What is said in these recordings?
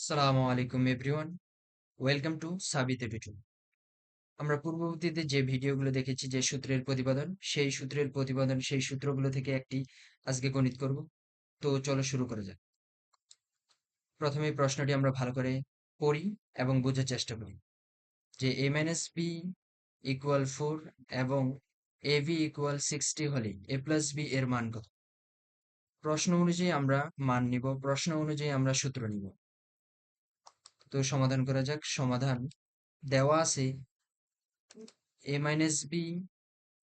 সালামু আলাইকুম everyone, welcome to সাবিতে পিটু। আমরা পূর্ববর্তীতে যে ভিডিওগুলো দেখেছি, যে সূত্রের প্রতিপাদন, সেই সূত্রগুলো থেকে একটি আজকে গণিত করব। তো চলো শুরু করা যাক। প্রথমে এই প্রশ্নটি আমরা ভালো করে পড়ি এবং বোঝার চেষ্টা করি যে a মাইনাস বি ইকুয়াল 4 এবং এ বি ইকুয়াল 60 হলে এ প্লাস বি এর মান কত। প্রশ্ন অনুযায়ী আমরা মান নিব, প্রশ্ন অনুযায়ী আমরা সূত্র নিব। তো সমাধান করা যাক। সমাধান দেওয়া আছে a minus b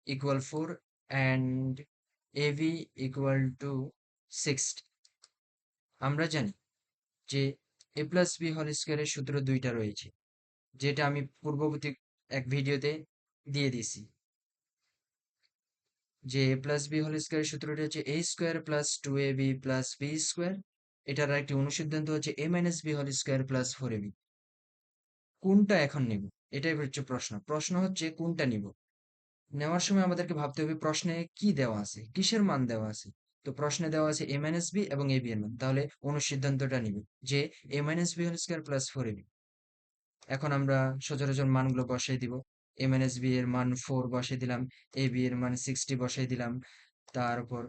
equal 4 and ab equal to 60। আমরা জানি যে a plus b হোল স্কয়ারের সূত্র দুইটা রয়েছে, যেটা আমি পূর্ববর্তী এক ভিডিওতে দিয়ে দিছি। যে a plus b হোল স্কয়ারের সূত্রটা হচ্ছে a square plus 2ab plus b square. এটার একটি অনুসিদ্ধান্ত হচ্ছে a minus b whole square plus 4ab। কোনটা এখন নিব, এটাই হচ্ছে প্রশ্ন। প্রশ্ন হচ্ছে কোনটা নিব। নেওয়ার সময় আমাদেরকে ভাবতে হবে প্রশ্নে কি দেওয়া আছে, কিসের মান দেওয়া আছে। তো প্রশ্নে দেওয়া আছে a মাইনাস বি এবং এ বি এর মান, তাহলে অনুসিদ্ধান্তটা নিব যে a minus B whole square plus 4ab। এখন আমরা সচরাচর মানগুলো বসাই দিব। a মাইনাস বি এর মান 4 বসাই দিলাম, এ বি এর মান 60 বসাই দিলাম। তারপর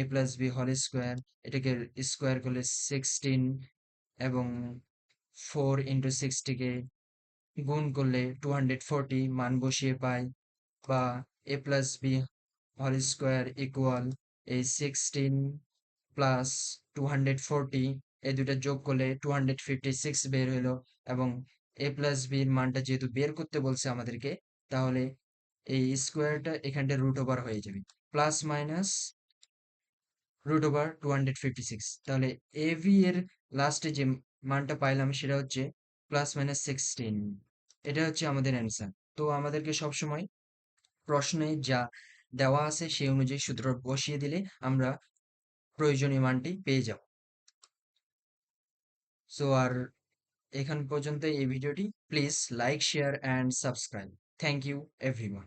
a plus B whole square, এটাকে স্কয়ার করলে 16 এবং 4 ইন্টু 60 কে গুণ করলে 240 মান বসিয়ে পাই, বা a plus B whole square equal এই 16 প্লাস 240, এই দুইটা যোগ করলে 256 বের হলো। এবং a প্লাস বি এর মানটা যেহেতু বের করতে বলছে আমাদেরকে, তাহলে এই স্কোয়ারটা এখানটা রুট ওভার হয়ে যাবে, প্লাস মাইনাস রুট ওভার 256। তাহলে এ ভি এর লাস্টে যে মানটা পাইলাম সেটা হচ্ছে প্লাস মাইনাস 16। এটা হচ্ছে আমাদের অ্যান্সার। তো আমাদেরকে সবসময় প্রশ্নে যা দেওয়া আছে সেই অনুযায়ী সূত্র বসিয়ে দিলে আমরা প্রয়োজনীয় মানটি পেয়ে যাব। সো আর এখান পর্যন্ত এই ভিডিওটি। Please like, share and subscribe. Thank you everyone.